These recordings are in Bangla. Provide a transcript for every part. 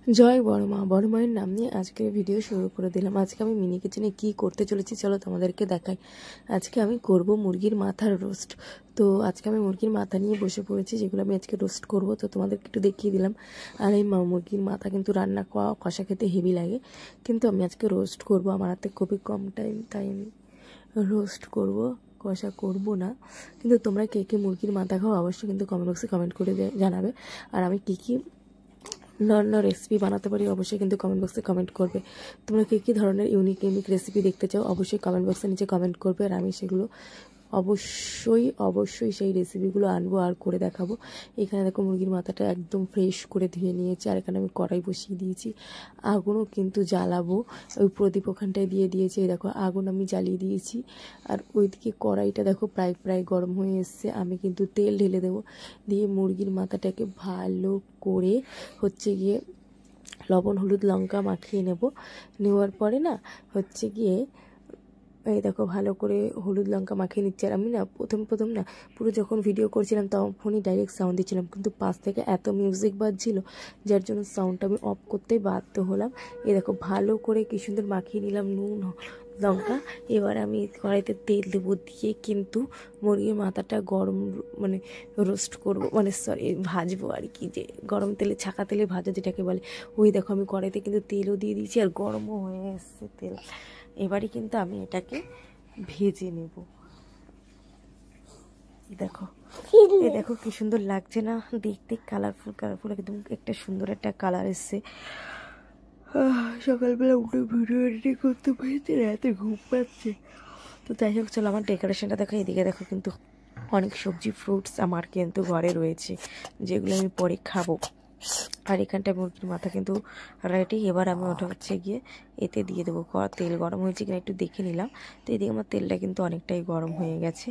জয় বড়মা। বড়মায়ের নাম নিয়ে আজকের ভিডিও শুরু করে দিলাম। আজকে আমি মিনি কিচেনে কি করতে চলেছি চলো তোমাদেরকে দেখাই। আজকে আমি করব মুরগির মাথার রোস্ট। তো আজকে আমি মুরগির মাথা নিয়ে বসে পড়েছি, যেগুলো আমি আজকে রোস্ট করব। তো তোমাদেরকে একটু দেখিয়ে দিলাম। আর এই মুরগির মাথা কিন্তু রান্না কষা খেতে হেভি লাগে, কিন্তু আমি আজকে রোস্ট করব। আমার হাতে খুবই কম টাইম, তাই আমি রোস্ট করব, কষা করব না। কিন্তু তোমরা কে কে মুরগির মাথা খাও অবশ্যই কিন্তু কমেন্ট বক্সে কমেন্ট করে জানাবে। আর আমি কী অন্য রেসিপি বানাতে পারি অবশ্যই কিন্তু কমেন্ট বক্সে কমেন্ট করবে। তোমরা কী ধরনের ইউনিক রেসিপি দেখতে চাও অবশ্যই কমেন্ট বক্সে নিচে কমেন্ট করবে, আর আমি সেগুলো অবশ্যই সেই রেসিপিগুলো আনবো আর করে দেখাবো। এখানে দেখো মুরগির মাথাটা একদম ফ্রেশ করে ধুয়ে নিয়েছি, আর এখানে আমি কড়াই বসিয়ে দিয়েছি। আগুনও কিন্তু জ্বালাবো, ওই প্রদীপ ওখানটায় দিয়ে দিয়েছি। এই দেখো আগুন আমি জ্বালিয়ে দিয়েছি, আর ওইদিকে কড়াইটা দেখো প্রায় গরম হয়ে এসছে। আমি কিন্তু তেল ঢেলে দেবো, দিয়ে মুরগির মাথাটাকে ভালো করে গিয়ে লবণ হলুদ লঙ্কা মাখিয়ে নেওয়ার পরে না গিয়ে এই দেখো ভালো করে হলুদ লঙ্কা মাখিয়ে নিচ্ছি। আর আমি না প্রথম না পুরো যখন ভিডিও করছিলাম তখনই ডাইরেক্ট সাউন্ড দিচ্ছিলাম, কিন্তু পাশ থেকে এত মিউজিক বাজছিল যার জন্য সাউন্ডটা আমি অফ করতেই বাধ্য হলাম। এই দেখো ভালো করে কি সুন্দর মাখিয়ে নিলাম নুন লঙ্কা। এবার আমি কড়াইতে তেল দেবো, দিয়ে কিন্তু মুরগির মাথাটা গরম রোস্ট করব, সরি ভাজবো আর কি, যে গরম তেলে ছাকা তেলে ভাজা যেটাকে বলে। ওই দেখো আমি কড়াইতে কিন্তু তেলও দিয়ে দিয়েছি আর গরমও হয়ে এসছে তেল। এবারে কিন্তু আমি এটাকে ভেজে নেব। দেখো কি সুন্দর লাগছে না দেখতে, কালারফুল একদম একটা সুন্দর একটা কালার এসছে। সকালবেলা উঠে ভিডিও এডিটিং করতে পেরেছি, রাতে ঘুম পাচ্ছে। তো যাই হোক চলো আমার ডেকোরেশনটা দেখো। এদিকে দেখো কিন্তু অনেক সবজি ফ্রুটস আমার কিন্তু ঘরে রয়েছে, যেগুলো আমি পরে খাবো। আর এখানটায় মুরগির মাথা কিন্তু রেডি। এবার আমি ওটা গিয়ে এতে দিয়ে দেবো। তেল গরম হয়েছে কিনা একটু দেখে নিলাম। তো এদিকে আমার তেলটা কিন্তু অনেকটাই গরম হয়ে গেছে,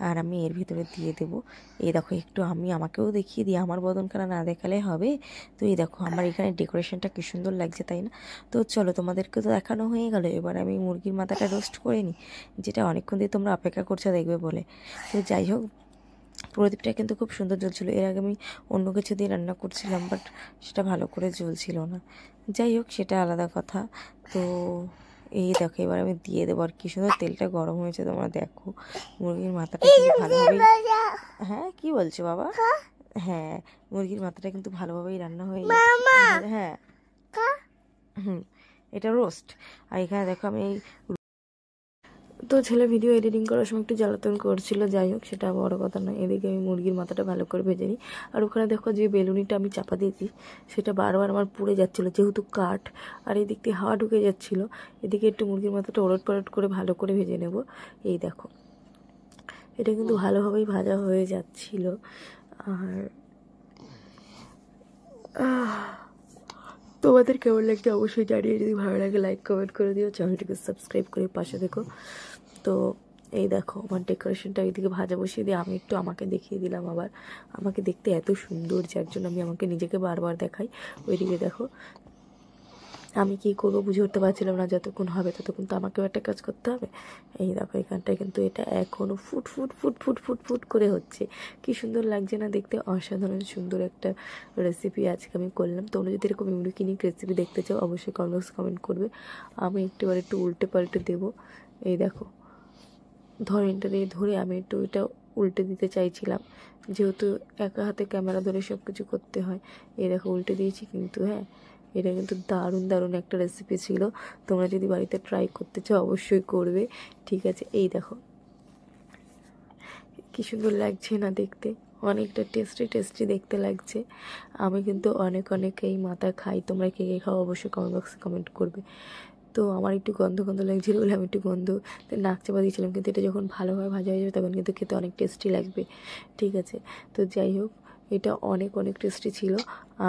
আর আমি এর ভিতরে দিয়ে দেবো। এই দেখো একটু আমাকেও দেখিয়ে দিই, আমার বদনখানা না দেখালে হবে। তো এই দেখো আমার এখানে ডেকোরেশনটা কি সুন্দর লাগছে, তাই না? তো চলো তোমাদেরকে তো দেখানো হয়ে গেল, এবার আমি মুরগির মাথাটা রোস্ট করে নিই, যেটা অনেকক্ষণ দিয়ে তোমরা অপেক্ষা করছো দেখবে বলে। তো যাই হোক প্রদীপটা কিন্তু খুব সুন্দর জ্বলছিল। এর আগে আমি অন্য কিছু দিয়ে রান্না করছিলাম, বাট সেটা ভালো করে জ্বলছিল না। যাই হোক সেটা আলাদা কথা। তো এই দেখো এবার আমি দিয়ে দেবো, আর কি সুন্দর তেলটা গরম হয়েছে তোমরা দেখো। মুরগির মাথাটা কিন্তু ভালোভাবেই, হ্যাঁ কি বলছো বাবা? হ্যাঁ মুরগির মাথাটা কিন্তু ভালোভাবেই রান্না হয়ে গেছে। হ্যাঁ এটা রোস্ট। আর এখানে দেখো আমি তো ছেলে ভিডিও এডিটিং করার সময় একটু জ্বালাতন করছিল, যাই হোক সেটা বড় কথা নয়। এদিকে আমি মুরগির মাথাটা ভালো করে ভেজে নিই। আর ওখানে দেখো যে বেলুনিটা আমি চাপা দিয়েছি সেটা বারবার আমার পুড়ে যাচ্ছিলো, যেহেতু কাঠ, আর এদিক দিয়ে হাওয়া ঢুকে যাচ্ছিলো। এদিকে একটু মুরগির মাথাটা ওলট পালট করে ভালো করে ভেজে নেব। এই দেখো এটা কিন্তু ভালোভাবেই ভাজা হয়ে যাচ্ছিল। আর তোমাদের কেমন লাগছে অবশ্যই জানিয়ে, যদি ভালো লাগে লাইক কমেন্ট করে দিও, চ্যানেলটিকে সাবস্ক্রাইব করে পাশে দেখো। তো এই দেখো আমার ডেকোরেশনটা এইদিকে ভাজা বসিয়ে দিয়ে আমি একটু আমাকে দেখিয়ে দিলাম। আবার আমাকে দেখতে এত সুন্দর যার জন্য আমি আমাকে নিজেকে বারবার দেখাই। ওইদিকে দেখো আমি কি করবো বুঝে উঠতে পারছিলাম না, যতক্ষণ হবে ততক্ষণ তো আমাকেও একটা কাজ করতে হবে। এই দেখো এখানটায় কিন্তু এটা এখনও ফুট করে হচ্ছে। কি সুন্দর লাগছে না দেখতে, অসাধারণ সুন্দর একটা রেসিপি আজকে আমি করলাম। তোমরা যদি এরকম ইউনিক রেসিপি দেখতে চাও অবশ্যই কমেন্ট করবে। আমি একটু উল্টে পাল্টে দেবো। এই দেখো ধরে আমি একটু এটা উল্টে দিতে চাইছিলাম, যেহেতু একা হাতে ক্যামেরা ধরে সব কিছু করতে হয়। এই দেখো উল্টে দিয়েছি, কিন্তু হ্যাঁ এটা কিন্তু দারুণ একটা রেসিপি ছিল। তোমরা যদি বাড়িতে ট্রাই করতে চাও অবশ্যই করবে, ঠিক আছে? এই দেখো কি সুন্দর লাগছে না দেখতে, অনেকটা টেস্টি দেখতে লাগছে। আমি কিন্তু অনেক এই মাথা খাই, তোমরা কে খাও অবশ্যই কমেন্ট বক্সে কমেন্ট করবে। তো আমার একটু গন্ধ লাগছিল বলে আমি একটু গন্ধ নাক চাপা দিয়েছিলাম, কিন্তু এটা যখন ভালোভাবে ভাজা হয়ে যাবে তখন কিন্তু খেতে অনেক টেস্টি লাগবে, ঠিক আছে? তো যাই হোক এটা অনেক টেস্টি ছিল।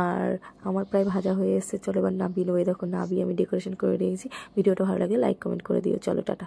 আর আমার প্রায় ভাজা হয়ে এসেছে, চলো এবার নাবিয়ে নেবো। এই দেখো নাবিয়ে আমি ডেকোরেশন করে রেখেছি। ভিডিওটা ভালো লাগে লাইক কমেন্ট করে দিও। চলো টাটা।